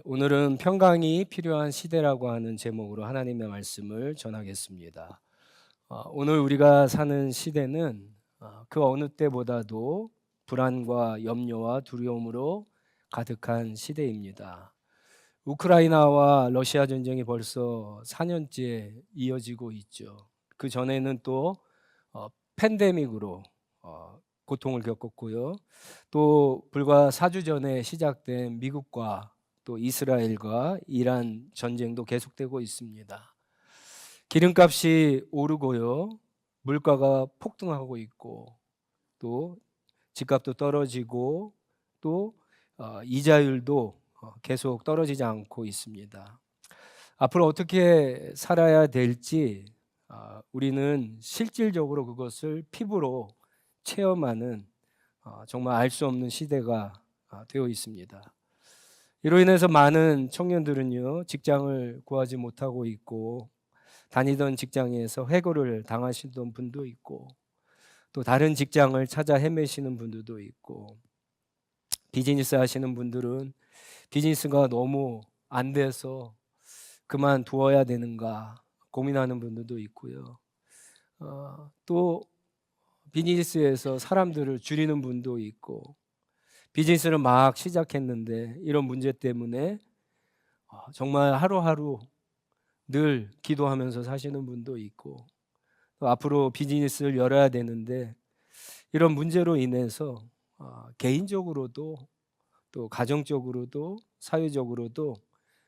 오늘은 평강이 필요한 시대라고 하는 제목으로 하나님의 말씀을 전하겠습니다. 오늘 우리가 사는 시대는 그 어느 때보다도 불안과 염려와 두려움으로 가득한 시대입니다. 우크라이나와 러시아 전쟁이 벌써 4년째 이어지고 있죠. 그 전에는 또 팬데믹으로 고통을 겪었고요. 또 불과 4주 전에 시작된 미국과 또 이스라엘과 이란 전쟁도 계속되고 있습니다. 기름값이 오르고요. 물가가 폭등하고 있고 또 집값도 떨어지고 또 이자율도 계속 떨어지지 않고 있습니다. 앞으로 어떻게 살아야 될지 우리는 실질적으로 그것을 피부로 체험하는 정말 알 수 없는 시대가 되어 있습니다. 이로 인해서 많은 청년들은요, 직장을 구하지 못하고 있고 다니던 직장에서 해고를 당하시던 분도 있고 또 다른 직장을 찾아 헤매시는 분들도 있고 비즈니스 하시는 분들은 비즈니스가 너무 안 돼서 그만두어야 되는가 고민하는 분들도 있고요. 또 비즈니스에서 사람들을 줄이는 분도 있고 비즈니스를 막 시작했는데 이런 문제 때문에 정말 하루하루 늘 기도하면서 사시는 분도 있고 또 앞으로 비즈니스를 열어야 되는데 이런 문제로 인해서 개인적으로도 또 가정적으로도 사회적으로도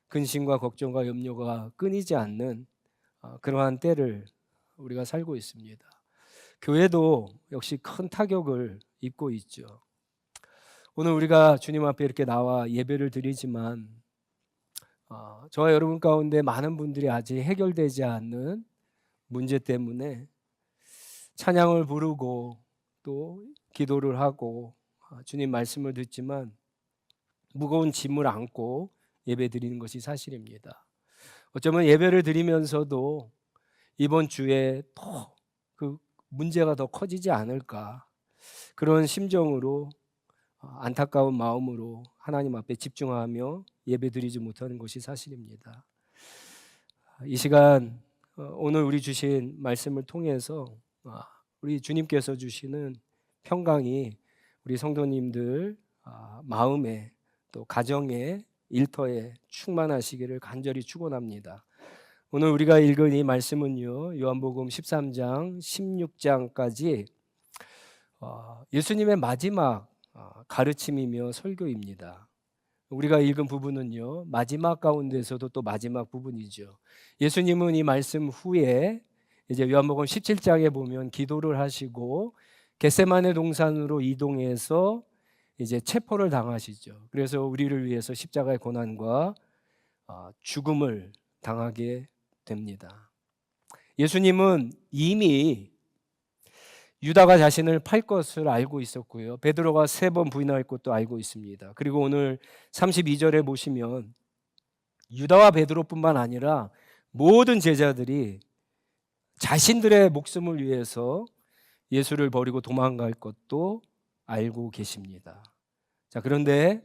근심과 걱정과 염려가 끊이지 않는 그러한 때를 우리가 살고 있습니다. 교회도 역시 큰 타격을 입고 있죠. 오늘 우리가 주님 앞에 이렇게 나와 예배를 드리지만 저와 여러분 가운데 많은 분들이 아직 해결되지 않는 문제 때문에 찬양을 부르고 또 기도를 하고 주님 말씀을 듣지만 무거운 짐을 안고 예배 드리는 것이 사실입니다. 어쩌면 예배를 드리면서도 이번 주에 또 그 문제가 더 커지지 않을까 그런 심정으로 안타까운 마음으로 하나님 앞에 집중하며 예배드리지 못하는 것이 사실입니다. 이 시간 오늘 우리 주신 말씀을 통해서 우리 주님께서 주시는 평강이 우리 성도님들 마음에 또 가정에 일터에 충만하시기를 간절히 축원합니다. 오늘 우리가 읽은 이 말씀은요, 요한복음 13장 16장까지 예수님의 마지막 가르침이며 설교입니다. 우리가 읽은 부분은요, 마지막 가운데서도 또 마지막 부분이죠. 예수님은 이 말씀 후에 이제 요한복음 17장에 보면 기도를 하시고 겟세마네 동산으로 이동해서 이제 체포를 당하시죠. 그래서 우리를 위해서 십자가의 고난과 죽음을 당하게 됩니다. 예수님은 이미 유다가 자신을 팔 것을 알고 있었고요. 베드로가 3번 부인할 것도 알고 있습니다. 그리고 오늘 32절에 보시면 유다와 베드로뿐만 아니라 모든 제자들이 자신들의 목숨을 위해서 예수를 버리고 도망갈 것도 알고 계십니다. 자, 그런데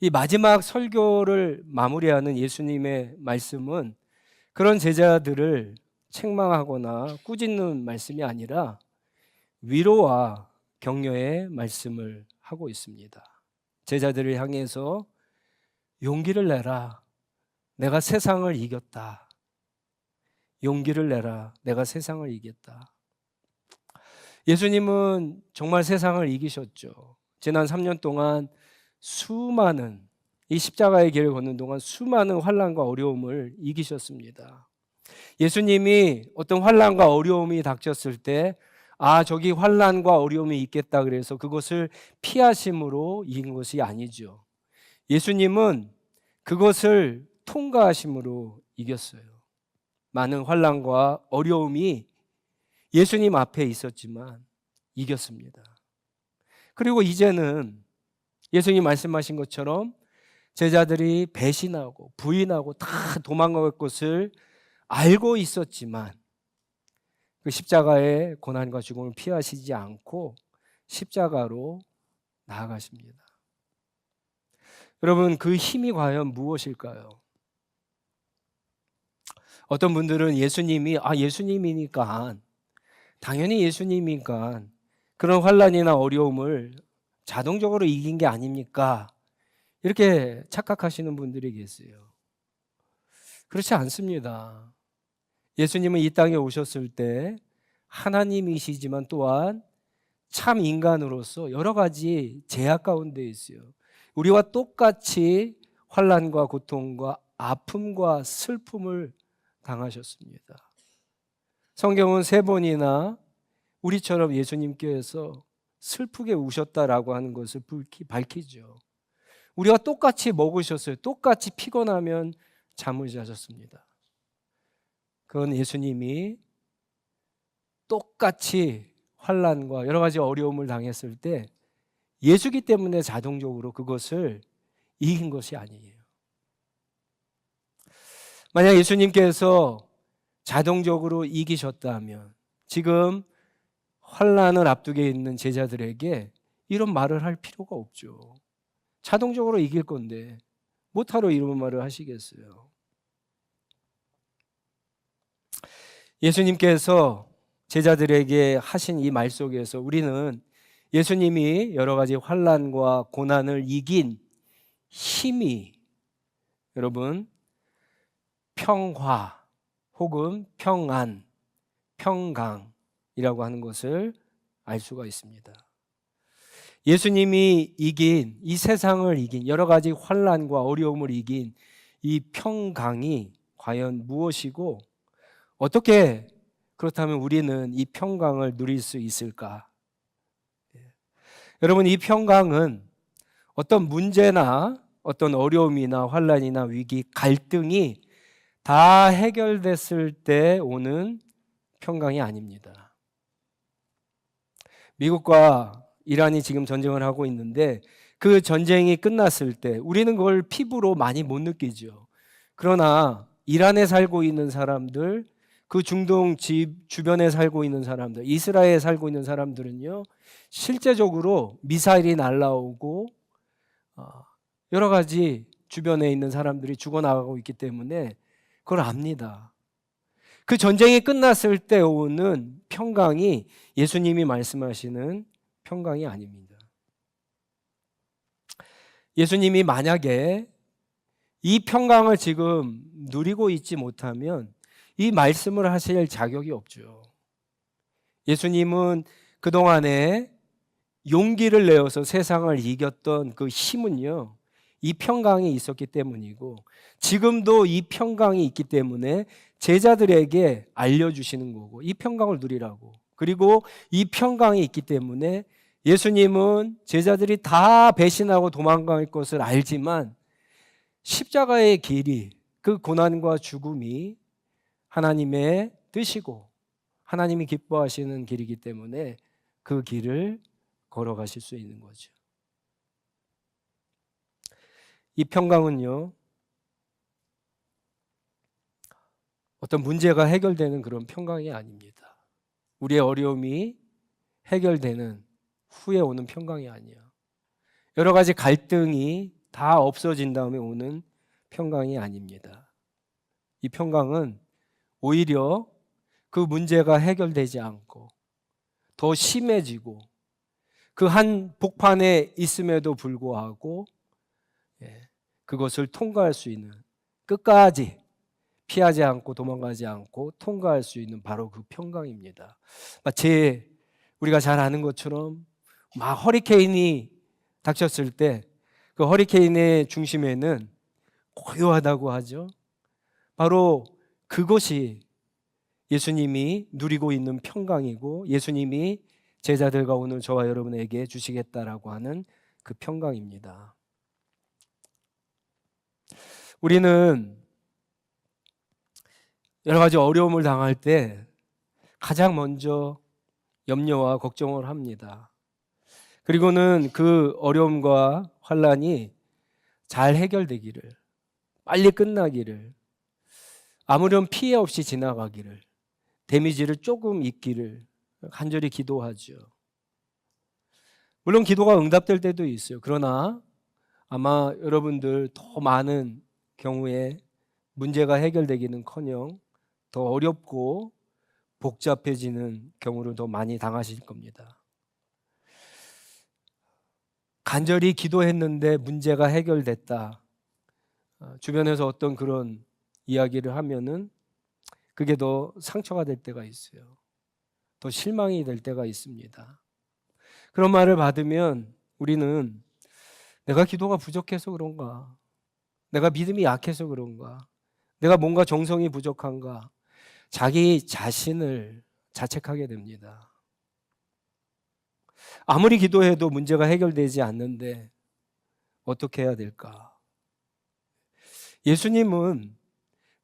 이 마지막 설교를 마무리하는 예수님의 말씀은 그런 제자들을 책망하거나 꾸짖는 말씀이 아니라 위로와 격려의 말씀을 하고 있습니다. 제자들을 향해서 용기를 내라. 내가 세상을 이겼다. 용기를 내라. 내가 세상을 이겼다. 예수님은 정말 세상을 이기셨죠. 지난 3년 동안 수많은 이 십자가의 길을 걷는 동안 수많은 환난과 어려움을 이기셨습니다. 예수님이 어떤 환난과 어려움이 닥쳤을 때 저기 환난과 어려움이 있겠다 그래서 그것을 피하심으로 이긴 것이 아니죠. 예수님은 그것을 통과하심으로 이겼어요. 많은 환난과 어려움이 예수님 앞에 있었지만 이겼습니다. 그리고 이제는 예수님 말씀하신 것처럼 제자들이 배신하고 부인하고 다 도망갈 것을 알고 있었지만 그 십자가의 고난과 죽음을 피하시지 않고 십자가로 나아가십니다. 여러분, 그 힘이 과연 무엇일까요? 어떤 분들은 예수님이니까 당연히 예수님이니까 그런 환난이나 어려움을 자동적으로 이긴 게 아닙니까? 이렇게 착각하시는 분들이 계세요. 그렇지 않습니다. 예수님은 이 땅에 오셨을 때 하나님이시지만 또한 참 인간으로서 여러 가지 제약 가운데 있어요. 우리와 똑같이 환난과 고통과 아픔과 슬픔을 당하셨습니다. 성경은 3번이나 우리처럼 예수님께서 슬프게 우셨다라고 하는 것을 밝히죠. 우리와 똑같이 먹으셨어요. 똑같이 피곤하면 잠을 자셨습니다. 그건 예수님이 똑같이 환난과 여러 가지 어려움을 당했을 때 예수기 때문에 자동적으로 그것을 이긴 것이 아니에요. 만약 예수님께서 자동적으로 이기셨다면 지금 환난을 앞두게 있는 제자들에게 이런 말을 할 필요가 없죠. 자동적으로 이길 건데 못하러 이런 말을 하시겠어요? 예수님께서 제자들에게 하신 이 말 속에서 우리는 예수님이 여러 가지 환난과 고난을 이긴 힘이 여러분 평화 혹은 평안, 평강이라고 하는 것을 알 수가 있습니다. 예수님이 이긴 이 세상을 이긴 여러 가지 환난과 어려움을 이긴 이 평강이 과연 무엇이고 어떻게 그렇다면 우리는 이 평강을 누릴 수 있을까? 여러분, 이 평강은 어떤 문제나 어떤 어려움이나 환난이나 위기, 갈등이 다 해결됐을 때 오는 평강이 아닙니다. 미국과 이란이 지금 전쟁을 하고 있는데 그 전쟁이 끝났을 때 우리는 그걸 피부로 많이 못 느끼죠. 그러나 이란에 살고 있는 사람들, 그 중동 주변에 살고 있는 사람들, 이스라엘에 살고 있는 사람들은요, 실제적으로 미사일이 날라오고 여러 가지 주변에 있는 사람들이 죽어나가고 있기 때문에 그걸 압니다. 그 전쟁이 끝났을 때 오는 평강이 예수님이 말씀하시는 평강이 아닙니다. 예수님이 만약에 이 평강을 지금 누리고 있지 못하면 이 말씀을 하실 자격이 없죠. 예수님은 그동안에 용기를 내어서 세상을 이겼던 그 힘은요, 이 평강이 있었기 때문이고 지금도 이 평강이 있기 때문에 제자들에게 알려주시는 거고 이 평강을 누리라고. 그리고 이 평강이 있기 때문에 예수님은 제자들이 다 배신하고 도망갈 것을 알지만 십자가의 길이, 그 고난과 죽음이 하나님의 뜻이고 하나님이 기뻐하시는 길이기 때문에 그 길을 걸어가실 수 있는 거죠. 이 평강은요, 어떤 문제가 해결되는 그런 평강이 아닙니다. 우리의 어려움이 해결되는 후에 오는 평강이 아니에요. 여러 가지 갈등이 다 없어진 다음에 오는 평강이 아닙니다. 이 평강은 오히려 그 문제가 해결되지 않고 더 심해지고 그 한 복판에 있음에도 불구하고 그것을 통과할 수 있는, 끝까지 피하지 않고 도망가지 않고 통과할 수 있는 바로 그 평강입니다. 마치 우리가 잘 아는 것처럼 막 허리케인이 닥쳤을 때 그 허리케인의 중심에는 고요하다고 하죠. 바로 그것이 예수님이 누리고 있는 평강이고 예수님이 제자들과 오늘 저와 여러분에게 주시겠다라고 하는 그 평강입니다. 우리는 여러 가지 어려움을 당할 때 가장 먼저 염려와 걱정을 합니다. 그리고는 그 어려움과 환난이 잘 해결되기를, 빨리 끝나기를, 아무런 피해 없이 지나가기를, 데미지를 조금 있기를 간절히 기도하죠. 물론 기도가 응답될 때도 있어요. 그러나 아마 여러분들 더 많은 경우에 문제가 해결되기는커녕 더 어렵고 복잡해지는 경우를 더 많이 당하실 겁니다. 간절히 기도했는데 문제가 해결됐다. 주변에서 어떤 그런 이야기를 하면은 그게 더 상처가 될 때가 있어요. 더 실망이 될 때가 있습니다. 그런 말을 받으면 우리는 내가 기도가 부족해서 그런가? 내가 믿음이 약해서 그런가? 내가 뭔가 정성이 부족한가? 자기 자신을 자책하게 됩니다. 아무리 기도해도 문제가 해결되지 않는데 어떻게 해야 될까? 예수님은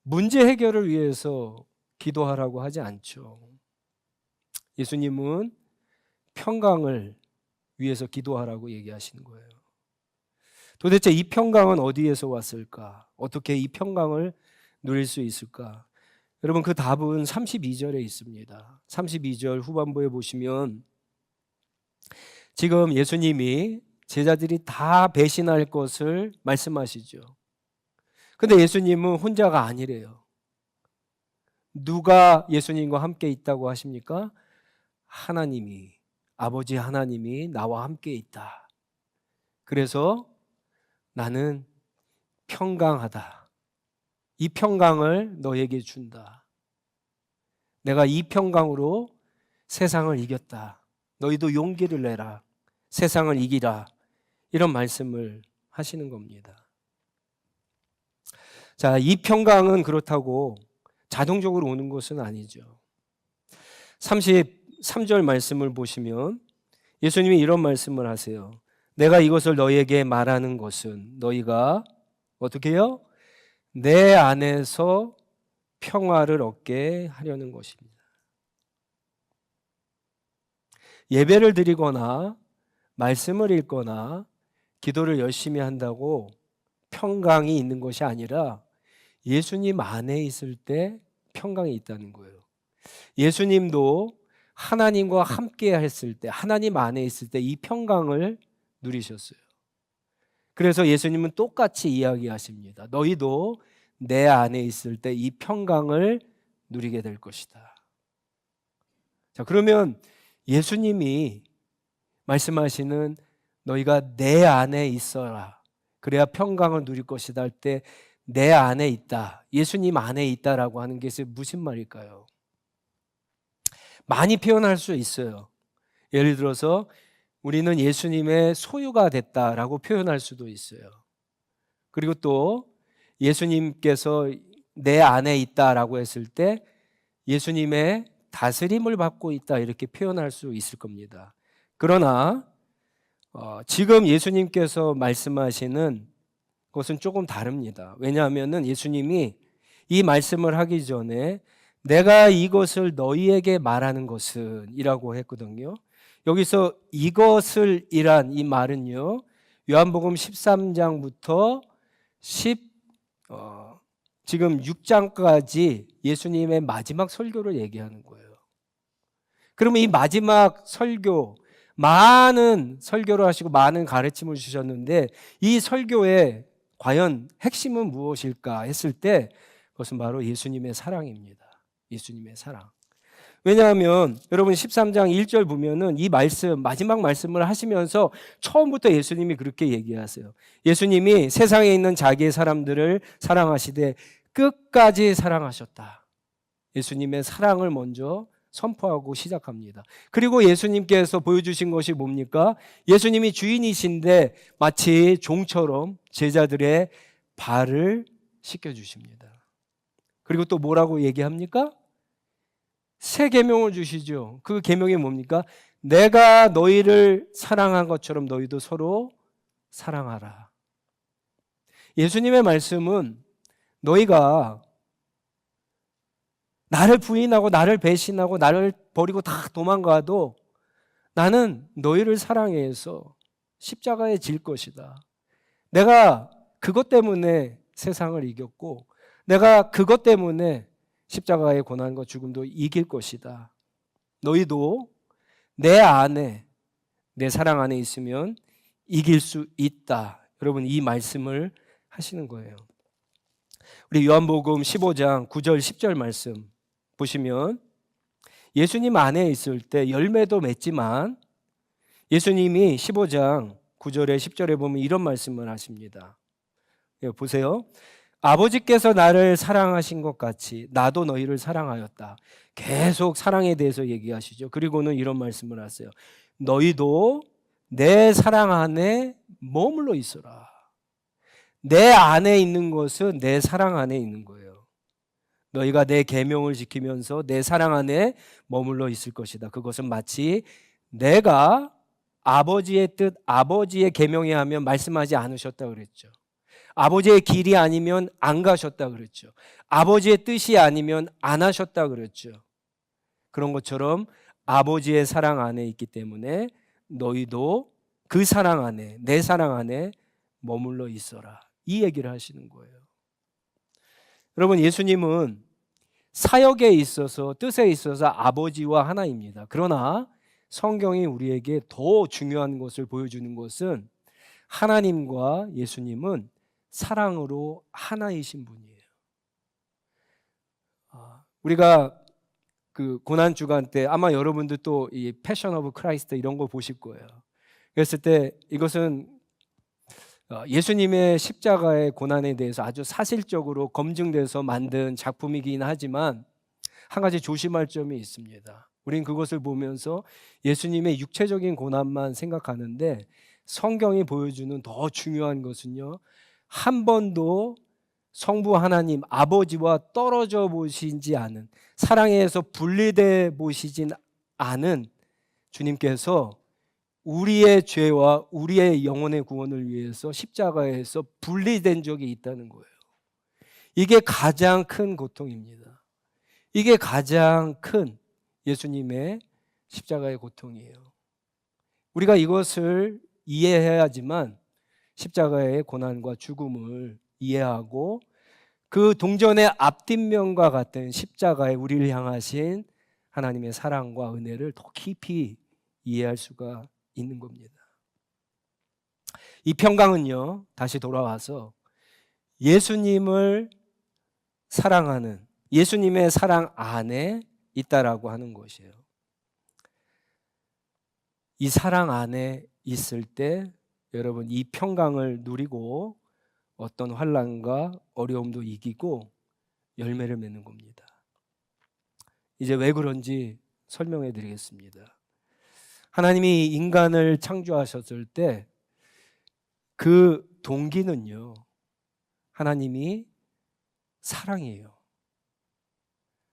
문제 해결을 위해서 기도하라고 하지 않죠. 예수님은 평강을 위해서 기도하라고 얘기하시는 거예요. 도대체 이 평강은 어디에서 왔을까? 어떻게 이 평강을 누릴 수 있을까? 여러분, 그 답은 32절에 있습니다. 32절 후반부에 보시면 지금 예수님이 제자들이 다 배신할 것을 말씀하시죠. 근데 예수님은 혼자가 아니래요. 누가 예수님과 함께 있다고 하십니까? 하나님이, 아버지 하나님이 나와 함께 있다. 그래서 나는 평강하다. 이 평강을 너에게 준다. 내가 이 평강으로 세상을 이겼다. 너희도 용기를 내라. 세상을 이기라. 이런 말씀을 하시는 겁니다. 자, 이 평강은 그렇다고 자동적으로 오는 것은 아니죠. 33절 말씀을 보시면 예수님이 이런 말씀을 하세요. 내가 이것을 너희에게 말하는 것은 너희가 어떻게 해요? 내 안에서 평화를 얻게 하려는 것입니다. 예배를 드리거나 말씀을 읽거나 기도를 열심히 한다고 평강이 있는 것이 아니라 예수님 안에 있을 때 평강이 있다는 거예요. 예수님도 하나님과 함께 했을 때, 하나님 안에 있을 때 이 평강을 누리셨어요. 그래서 예수님은 똑같이 이야기하십니다. 너희도 내 안에 있을 때 이 평강을 누리게 될 것이다. 자, 그러면 예수님이 말씀하시는 너희가 내 안에 있어라. 그래야 평강을 누릴 것이다 할 때 내 안에 있다. 예수님 안에 있다라고 하는 게 무슨 말일까요? 많이 표현할 수 있어요. 예를 들어서 우리는 예수님의 소유가 됐다라고 표현할 수도 있어요. 그리고 또 예수님께서 내 안에 있다라고 했을 때 예수님의 다스림을 받고 있다 이렇게 표현할 수 있을 겁니다. 그러나 지금 예수님께서 말씀하시는 것은 조금 다릅니다. 왜냐하면 예수님이 이 말씀을 하기 전에 내가 이것을 너희에게 말하는 것은 이라고 했거든요. 여기서 이것을 이란 이 말은요, 요한복음 13장부터 지금 6장까지 예수님의 마지막 설교를 얘기하는 거예요. 그러면 이 마지막 설교, 많은 설교를 하시고 많은 가르침을 주셨는데 이 설교의 과연 핵심은 무엇일까 했을 때 그것은 바로 예수님의 사랑입니다. 예수님의 사랑. 왜냐하면 여러분 13장 1절 보면은 이 말씀, 마지막 말씀을 하시면서 처음부터 예수님이 그렇게 얘기하세요. 예수님이 세상에 있는 자기의 사람들을 사랑하시되 끝까지 사랑하셨다. 예수님의 사랑을 먼저 선포하고 시작합니다. 그리고 예수님께서 보여주신 것이 뭡니까? 예수님이 주인이신데 마치 종처럼 제자들의 발을 씻겨주십니다. 그리고 또 뭐라고 얘기합니까? 새 계명을 주시죠. 그 계명이 뭡니까? 내가 너희를 사랑한 것처럼 너희도 서로 사랑하라. 예수님의 말씀은 너희가 나를 부인하고 나를 배신하고 나를 버리고 다 도망가도 나는 너희를 사랑해서 십자가에 질 것이다. 내가 그것 때문에 세상을 이겼고 내가 그것 때문에 십자가의 고난과 죽음도 이길 것이다. 너희도 내 안에, 내 사랑 안에 있으면 이길 수 있다. 여러분 이 말씀을 하시는 거예요. 우리 요한복음 15장 9절 10절 말씀 보시면 예수님 안에 있을 때 열매도 맺지만 예수님이 15장 9절에 10절에 보면 이런 말씀을 하십니다. 보세요. 아버지께서 나를 사랑하신 것 같이 나도 너희를 사랑하였다. 계속 사랑에 대해서 얘기하시죠. 그리고는 이런 말씀을 하세요. 너희도 내 사랑 안에 머물러 있어라. 내 안에 있는 것은 내 사랑 안에 있는 거예요. 너희가 내 계명을 지키면서 내 사랑 안에 머물러 있을 것이다. 그것은 마치 내가 아버지의 뜻, 아버지의 계명에 하면 말씀하지 않으셨다 그랬죠. 아버지의 길이 아니면 안 가셨다 그랬죠. 아버지의 뜻이 아니면 안 하셨다 그랬죠. 그런 것처럼 아버지의 사랑 안에 있기 때문에 너희도 그 사랑 안에, 내 사랑 안에 머물러 있어라. 이 얘기를 하시는 거예요. 여러분, 예수님은 사역에 있어서, 뜻에 있어서 아버지와 하나입니다. 그러나 성경이 우리에게 더 중요한 것을 보여주는 것은 하나님과 예수님은 사랑으로 하나이신 분이에요. 우리가 그 고난 주간 때 아마 여러분들 또 이 패션 오브 크라이스트 이런 거 보실 거예요. 그랬을 때 이것은 예수님의 십자가의 고난에 대해서 아주 사실적으로 검증돼서 만든 작품이긴 하지만 한 가지 조심할 점이 있습니다. 우린 그것을 보면서 예수님의 육체적인 고난만 생각하는데 성경이 보여주는 더 중요한 것은요, 한 번도 성부 하나님 아버지와 떨어져 보시지 않은, 사랑에서 분리돼 보시진 않은 주님께서 우리의 죄와 우리의 영혼의 구원을 위해서 십자가에서 분리된 적이 있다는 거예요. 이게 가장 큰 고통입니다. 이게 가장 큰 예수님의 십자가의 고통이에요. 우리가 이것을 이해해야지만 십자가의 고난과 죽음을 이해하고 그 동전의 앞뒷면과 같은 십자가에 우리를 향하신 하나님의 사랑과 은혜를 더 깊이 이해할 수가 있는 겁니다. 이 평강은요, 다시 돌아와서 예수님을 사랑하는, 예수님의 사랑 안에 있다라고 하는 것이에요. 이 사랑 안에 있을 때 여러분 이 평강을 누리고 어떤 환난과 어려움도 이기고 열매를 맺는 겁니다. 이제 왜 그런지 설명해 드리겠습니다. 하나님이 인간을 창조하셨을 때 그 동기는요, 하나님이 사랑이에요.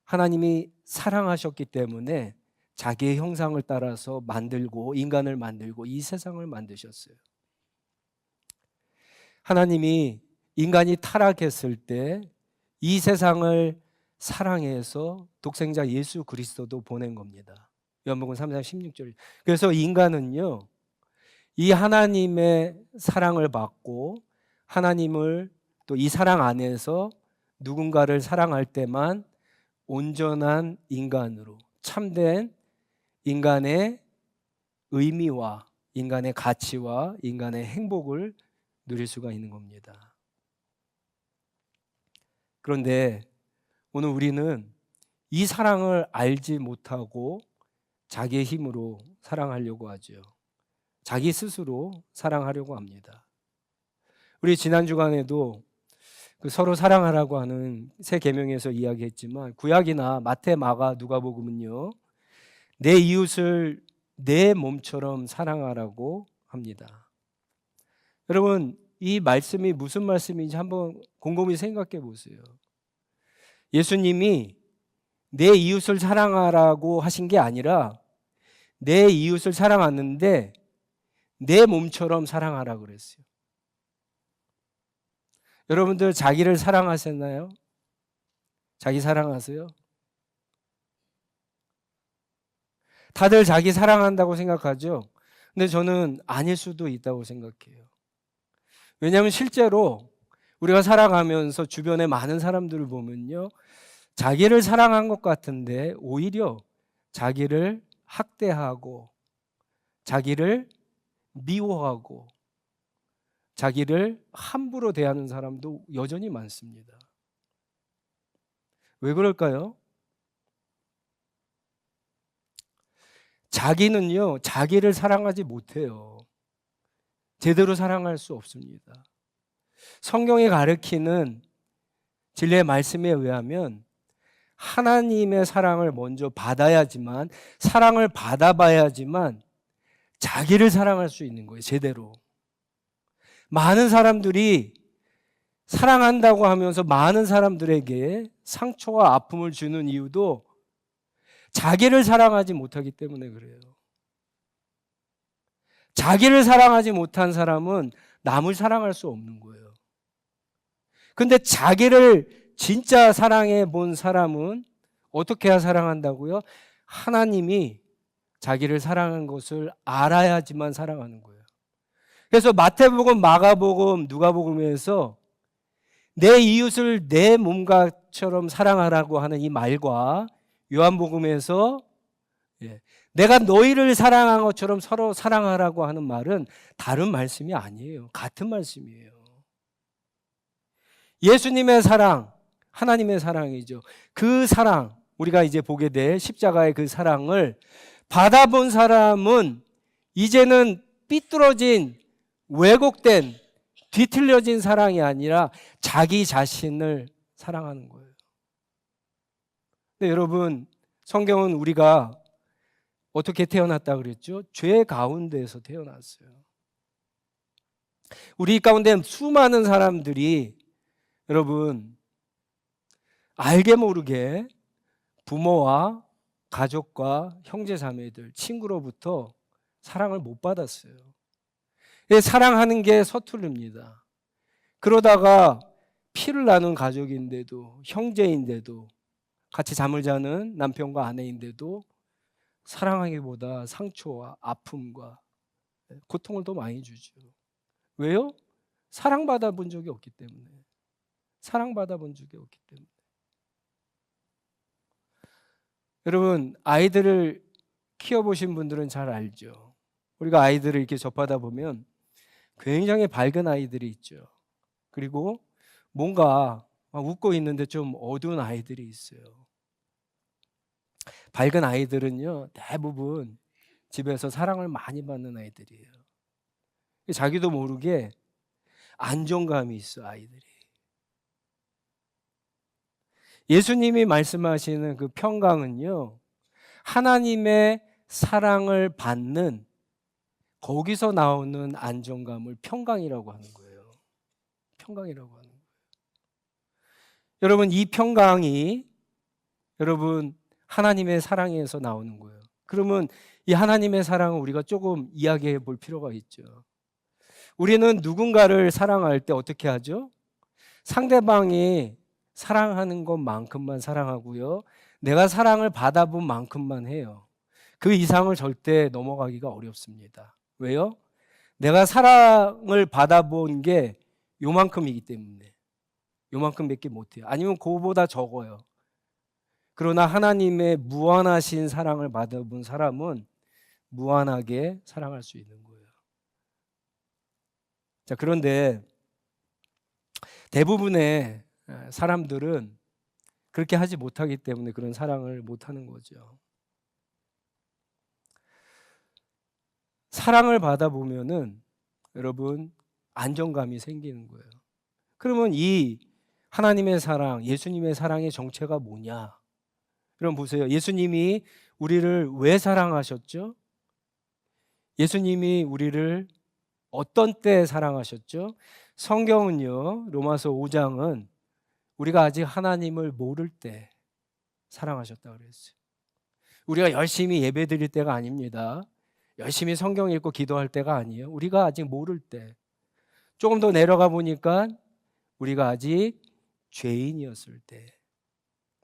하나님이 사랑하셨기 때문에 자기의 형상을 따라서 만들고 인간을 만들고 이 세상을 만드셨어요. 하나님이 인간이 타락했을 때 이 세상을 사랑해서 독생자 예수 그리스도도 보낸 겁니다. 요한복음 3장 16절. 그래서 인간은요, 이 하나님의 사랑을 받고 하나님을 또 이 사랑 안에서 누군가를 사랑할 때만 온전한 인간으로, 참된 인간의 의미와 인간의 가치와 인간의 행복을 누릴 수가 있는 겁니다. 그런데 오늘 우리는 이 사랑을 알지 못하고 자기의 힘으로 사랑하려고 하죠. 자기 스스로 사랑하려고 합니다. 우리 지난 주간에도 그 서로 사랑하라고 하는 새 계명에서 이야기했지만 구약이나 마태, 마가, 누가복음은요, 내 이웃을 내 몸처럼 사랑하라고 합니다. 여러분, 이 말씀이 무슨 말씀인지 한번 곰곰이 생각해 보세요. 예수님이 내 이웃을 사랑하라고 하신 게 아니라 내 이웃을 사랑하는데 내 몸처럼 사랑하라고 그랬어요. 여러분들 자기를 사랑하셨나요? 자기 사랑하세요? 다들 자기 사랑한다고 생각하죠? 근데 저는 아닐 수도 있다고 생각해요. 왜냐하면 실제로 우리가 살아가면서 주변에 많은 사람들을 보면요, 자기를 사랑한 것 같은데 오히려 자기를 학대하고 자기를 미워하고 자기를 함부로 대하는 사람도 여전히 많습니다. 왜 그럴까요? 자기는요, 자기를 사랑하지 못해요. 제대로 사랑할 수 없습니다. 성경이 가르치는 진리의 말씀에 의하면 하나님의 사랑을 먼저 받아야지만, 사랑을 받아봐야지만 자기를 사랑할 수 있는 거예요, 제대로. 많은 사람들이 사랑한다고 하면서 많은 사람들에게 상처와 아픔을 주는 이유도 자기를 사랑하지 못하기 때문에 그래요. 자기를 사랑하지 못한 사람은 남을 사랑할 수 없는 거예요. 근데 자기를 진짜 사랑해 본 사람은 어떻게 해야 사랑한다고요? 하나님이 자기를 사랑한 것을 알아야지만 사랑하는 거예요. 그래서 마태복음, 마가복음, 누가복음에서 내 이웃을 내 몸과처럼 사랑하라고 하는 이 말과 요한복음에서 내가 너희를 사랑한 것처럼 서로 사랑하라고 하는 말은 다른 말씀이 아니에요. 같은 말씀이에요. 예수님의 사랑, 하나님의 사랑이죠. 그 사랑, 우리가 이제 보게 될 십자가의 그 사랑을 받아본 사람은 이제는 삐뚤어진, 왜곡된, 뒤틀려진 사랑이 아니라 자기 자신을 사랑하는 거예요. 근데 여러분, 성경은 우리가 어떻게 태어났다 그랬죠? 죄 가운데에서 태어났어요. 우리 가운데 수많은 사람들이 여러분 알게 모르게 부모와 가족과 형제 자매들, 친구로부터 사랑을 못 받았어요. 사랑하는 게 서투릅니다. 그러다가 피를 나눈 가족인데도, 형제인데도, 같이 잠을 자는 남편과 아내인데도 사랑하기보다 상처와 아픔과 고통을 더 많이 주죠. 왜요? 사랑받아 본 적이 없기 때문에. 사랑받아 본 적이 없기 때문에. 여러분, 아이들을 키워보신 분들은 잘 알죠. 우리가 아이들을 이렇게 접하다 보면 굉장히 밝은 아이들이 있죠. 그리고 뭔가 웃고 있는데 좀 어두운 아이들이 있어요. 밝은 아이들은요, 대부분 집에서 사랑을 많이 받는 아이들이에요. 자기도 모르게 안정감이 있어, 아이들이. 예수님이 말씀하시는 그 평강은요, 하나님의 사랑을 받는 거기서 나오는 안정감을 평강이라고 하는 거예요. 평강이라고 하는 거예요. 여러분, 이 평강이 여러분 하나님의 사랑에서 나오는 거예요. 그러면 이 하나님의 사랑을 우리가 조금 이야기해 볼 필요가 있죠. 우리는 누군가를 사랑할 때 어떻게 하죠? 상대방이 사랑하는 것만큼만 사랑하고요. 내가 사랑을 받아본 만큼만 해요. 그 이상을 절대 넘어가기가 어렵습니다. 왜요? 내가 사랑을 받아본 게 요만큼이기 때문에. 요만큼밖에 못해요. 아니면 그거보다 적어요. 그러나 하나님의 무한하신 사랑을 받아본 사람은 무한하게 사랑할 수 있는 거예요. 자, 그런데 대부분의 사람들은 그렇게 하지 못하기 때문에 그런 사랑을 못하는 거죠. 사랑을 받아보면은 여러분 안정감이 생기는 거예요. 그러면 이 하나님의 사랑, 예수님의 사랑의 정체가 뭐냐? 여러분 보세요. 예수님이 우리를 왜 사랑하셨죠? 예수님이 우리를 어떤 때 사랑하셨죠? 성경은요, 로마서 5장은 우리가 아직 하나님을 모를 때 사랑하셨다고 그랬어요. 우리가 열심히 예배 드릴 때가 아닙니다. 열심히 성경 읽고 기도할 때가 아니에요. 우리가 아직 모를 때. 조금 더 내려가 보니까 우리가 아직 죄인이었을 때.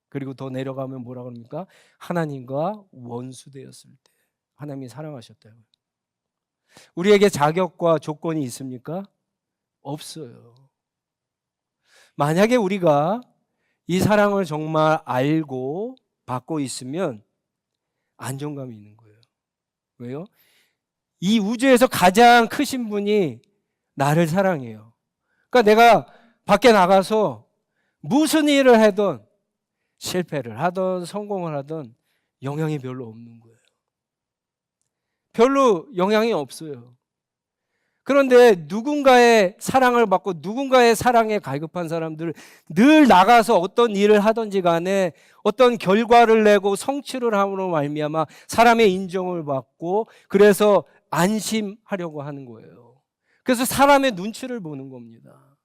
그리고 더 내려가면 뭐라고 합니까? 하나님과 원수되었을 때. 하나님이 사랑하셨다고요. 우리에게 자격과 조건이 있습니까? 없어요. 만약에 우리가 이 사랑을 정말 알고 받고 있으면 안정감이 있는 거예요. 왜요? 이 우주에서 가장 크신 분이 나를 사랑해요. 그러니까 내가 밖에 나가서 무슨 일을 하든 실패를 하든 성공을 하든 영향이 별로 없는 거예요. 별로 영향이 없어요. 그런데 누군가의 사랑을 받고 누군가의 사랑에 갈급한 사람들, 늘 나가서 어떤 일을 하든지 간에 어떤 결과를 내고 성취를 함으로 말미암아 사람의 인정을 받고 그래서 안심하려고 하는 거예요. 그래서 사람의 눈치를 보는 겁니다.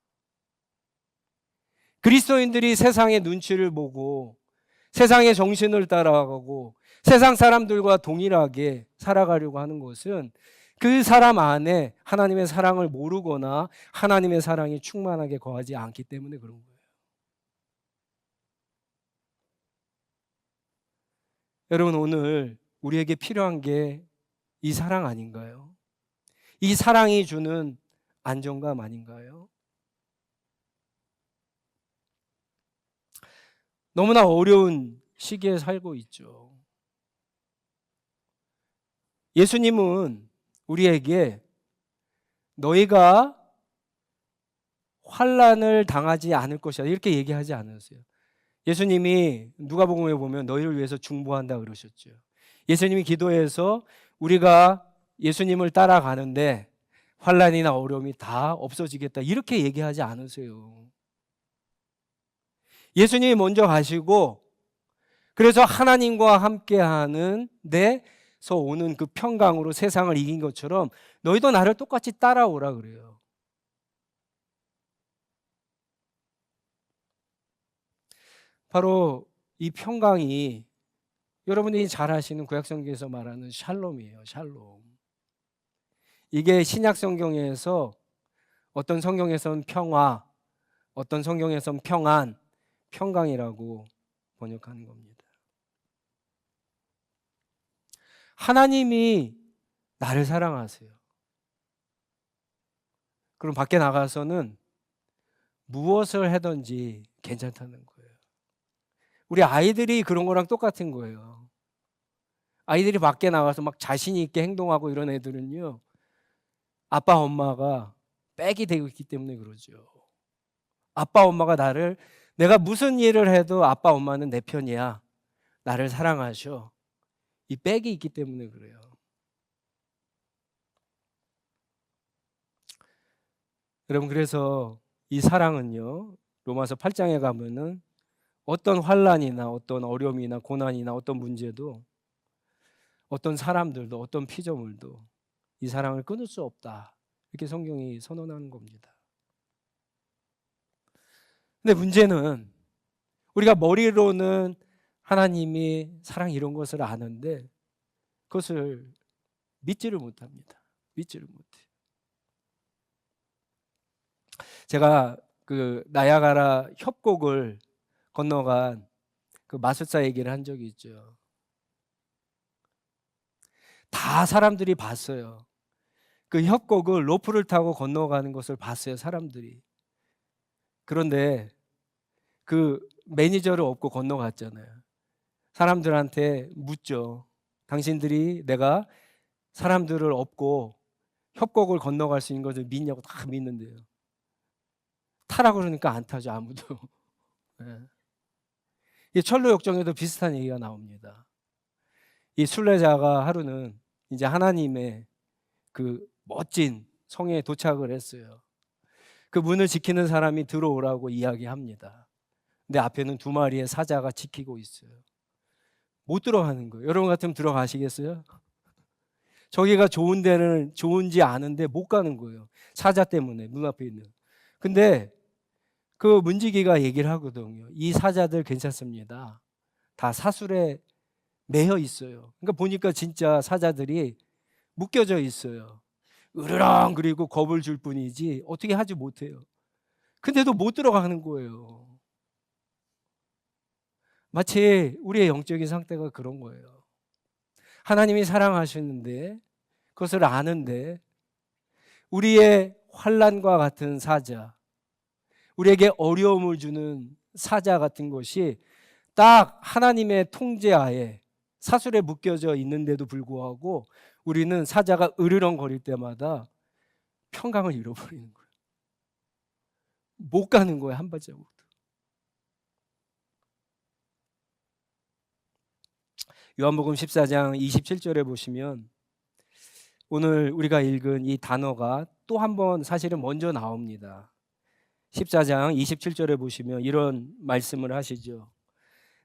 그리스도인들이 세상의 눈치를 보고 세상의 정신을 따라가고 세상 사람들과 동일하게 살아가려고 하는 것은 그 사람 안에 하나님의 사랑을 모르거나 하나님의 사랑이 충만하게 거하지 않기 때문에 그런 거예요. 여러분, 오늘 우리에게 필요한 게 이 사랑 아닌가요? 이 사랑이 주는 안정감 아닌가요? 너무나 어려운 시기에 살고 있죠. 예수님은 우리에게 너희가 환난을 당하지 않을 것이다 이렇게 얘기하지 않으세요. 예수님이 누가복음에 보면 너희를 위해서 중보한다 그러셨죠. 예수님이 기도해서 우리가 예수님을 따라가는데 환난이나 어려움이 다 없어지겠다 이렇게 얘기하지 않으세요. 예수님이 먼저 가시고 그래서 하나님과 함께하는 데서 오는 그 평강으로 세상을 이긴 것처럼 너희도 나를 똑같이 따라오라 그래요. 바로 이 평강이 여러분들이 잘 아시는 구약성경에서 말하는 샬롬이에요. 샬롬. 이게 신약성경에서 어떤 성경에서는 평화, 어떤 성경에서는 평안, 평강이라고 번역하는 겁니다. 하나님이 나를 사랑하세요. 그럼 밖에 나가서는 무엇을 하든지 괜찮다는 거예요. 우리 아이들이 그런 거랑 똑같은 거예요. 아이들이 밖에 나가서 막 자신 있게 행동하고 이런 애들은요, 아빠 엄마가 백이 되고 있기 때문에 그러죠. 아빠 엄마가 내가 무슨 일을 해도 아빠 엄마는 내 편이야. 나를 사랑하셔. 이 백이 있기 때문에 그래요. 여러분, 그래서 이 사랑은요, 로마서 8장에 가면은 어떤 환난이나 어떤 어려움이나 고난이나 어떤 문제도 어떤 사람들도 어떤 피조물도 이 사랑을 끊을 수 없다. 이렇게 성경이 선언하는 겁니다. 근데 문제는 우리가 머리로는 하나님이 사랑 이런 것을 아는데 그것을 믿지를 못합니다. 믿지를 못해요. 제가 그 나야가라 협곡을 건너간 그 마술사 얘기를 한 적이 있죠. 다 사람들이 봤어요. 그 협곡을 로프를 타고 건너가는 것을 봤어요, 사람들이. 그런데 그 매니저를 업고 건너갔잖아요. 사람들한테 묻죠. 당신들이 내가 사람들을 업고 협곡을 건너갈 수 있는 것을 믿냐고 다 믿는데요. 타라고 그러니까 안 타죠, 아무도. 네. 이 철로역정에도 비슷한 얘기가 나옵니다. 이 순례자가 하루는 이제 하나님의 그 멋진 성에 도착을 했어요. 그 문을 지키는 사람이 들어오라고 이야기합니다. 근데 앞에는 두 마리의 사자가 지키고 있어요. 못 들어가는 거예요. 여러분 같으면 들어가시겠어요? 저기가 좋은 데는 좋은지 아는데 못 가는 거예요. 사자 때문에 눈앞에 있는. 근데 그 문지기가 얘기를 하거든요. 이 사자들 괜찮습니다. 다 사슬에 매여 있어요. 그러니까 보니까 진짜 사자들이 묶여져 있어요. 으르렁 그리고 겁을 줄 뿐이지 어떻게 하지 못해요. 근데도 못 들어가는 거예요. 마치 우리의 영적인 상태가 그런 거예요. 하나님이 사랑하시는데 그것을 아는데 우리의 환난과 같은 사자, 우리에게 어려움을 주는 사자 같은 것이 딱 하나님의 통제하에 사슬에 묶여져 있는데도 불구하고 우리는 사자가 으르렁거릴 때마다 평강을 잃어버리는 거예요. 못 가는 거예요, 한 발자국도. 요한복음 14장 27절에 보시면 오늘 우리가 읽은 이 단어가 또 한 번 사실은 먼저 나옵니다. 14장 27절에 보시면 이런 말씀을 하시죠.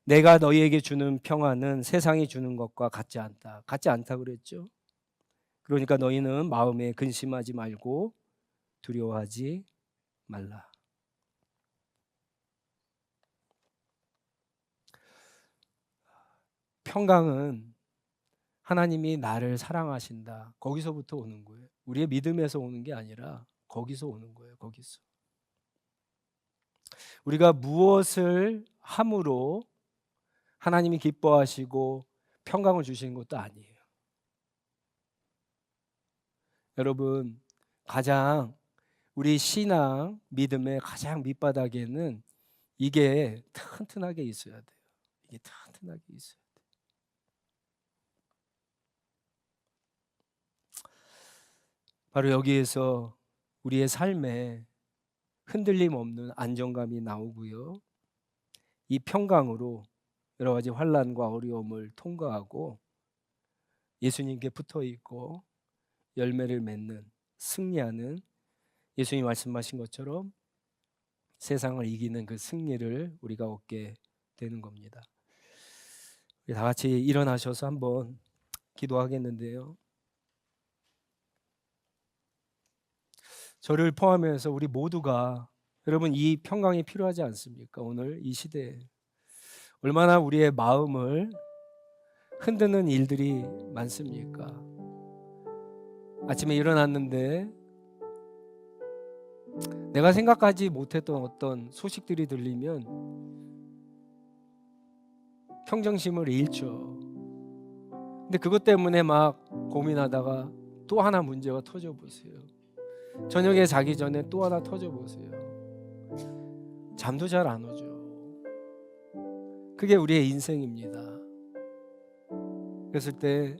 내가 너희에게 주는 평안은 세상이 주는 것과 같지 않다. 같지 않다 그랬죠. 그러니까 너희는 마음에 근심하지 말고 두려워하지 말라. 평강은 하나님이 나를 사랑하신다. 거기서부터 오는 거예요. 우리의 믿음에서 오는 게 아니라 거기서 오는 거예요. 거기서. 우리가 무엇을 함으로 하나님이 기뻐하시고 평강을 주시는 것도 아니에요. 여러분, 가장 우리 신앙 믿음의 가장 밑바닥에는 이게 튼튼하게 있어야 돼요. 이게 튼튼하게 있어야 돼요. 바로 여기에서 우리의 삶에 흔들림 없는 안정감이 나오고요. 이 평강으로 여러 가지 환난과 어려움을 통과하고 예수님께 붙어 있고 열매를 맺는, 승리하는, 예수님이 말씀하신 것처럼 세상을 이기는 그 승리를 우리가 얻게 되는 겁니다. 우리 다 같이 일어나셔서 한번 기도하겠는데요. 저를 포함해서 우리 모두가, 여러분, 이 평강이 필요하지 않습니까? 오늘 이 시대에 얼마나 우리의 마음을 흔드는 일들이 많습니까? 아침에 일어났는데 내가 생각하지 못했던 어떤 소식들이 들리면 평정심을 잃죠. 근데 그것 때문에 막 고민하다가 또 하나 문제가 터져 보세요. 저녁에 자기 전에 또 하나 터져 보세요. 잠도 잘 안 오죠. 그게 우리의 인생입니다. 그랬을 때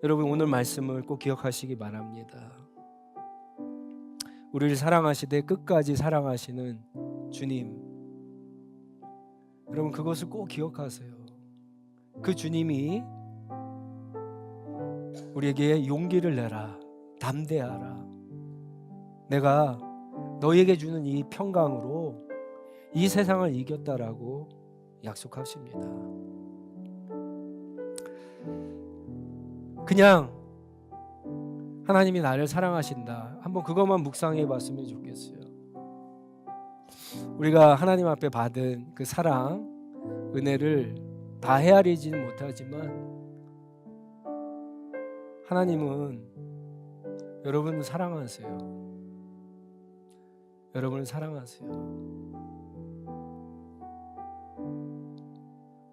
여러분, 오늘 말씀을 꼭 기억하시기 바랍니다. 우리를 사랑하시되 끝까지 사랑하시는 주님, 여러분 그것을 꼭 기억하세요. 그 주님이 우리에게 용기를 내라, 담대하라, 내가 너에게 주는 이 평강으로 이 세상을 이겼다라고 약속하십니다. 그냥 하나님이 나를 사랑하신다, 한번 그것만 묵상해 봤으면 좋겠어요. 우리가 하나님 앞에 받은 그 사랑, 은혜를 다 헤아리지는 못하지만 하나님은 여러분을 사랑하세요. 여러분을 사랑하세요.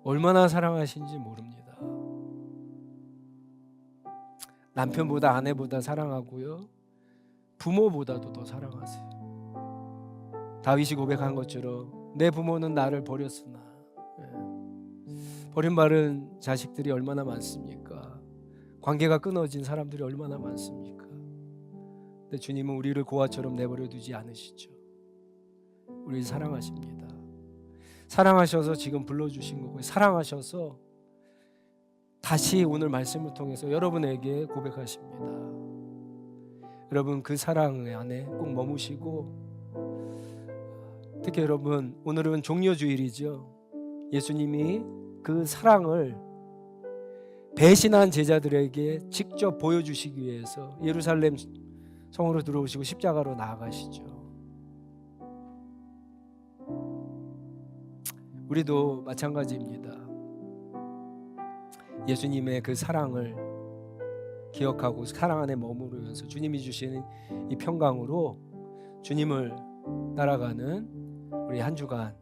얼마나 사랑하신지 모릅니다. 남편보다 아내보다 사랑하고요, 부모보다도 더 사랑하세요. 다윗이 고백한 것처럼 내 부모는 나를 버렸으나, 버림받은 자식들이 얼마나 많습니까? 관계가 끊어진 사람들이 얼마나 많습니까? 근데 주님은 우리를 고아처럼 내버려 두지 않으시죠. 우리를 사랑하십니다. 사랑하셔서 지금 불러주신 거고, 사랑하셔서 다시 오늘 말씀을 통해서 여러분에게 고백하십니다. 여러분 그 사랑 안에 꼭 머무시고, 특히 여러분 오늘은 종려주일이죠. 예수님이 그 사랑을 배신한 제자들에게 직접 보여주시기 위해서 예루살렘 성으로 들어오시고 십자가로 나아가시죠. 우리도 마찬가지입니다. 예수님의 그 사랑을 기억하고 사랑 안에 머무르면서 주님이 주시는 이 평강으로 주님을 따라가는 우리 한 주간,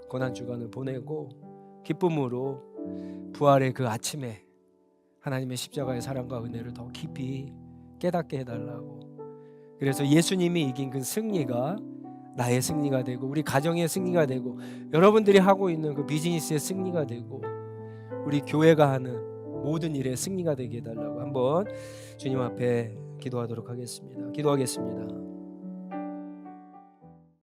고난 주간을 보내고 기쁨으로 부활의 그 아침에 하나님의 십자가의 사랑과 은혜를 더 깊이 깨닫게 해달라고. 그래서 예수님이 이긴 그 승리가 나의 승리가 되고, 우리 가정의 승리가 되고, 여러분들이 하고 있는 그 비즈니스의 승리가 되고, 우리 교회가 하는 모든 일의 승리가 되게 해달라고 한번 주님 앞에 기도하도록 하겠습니다. 기도하겠습니다.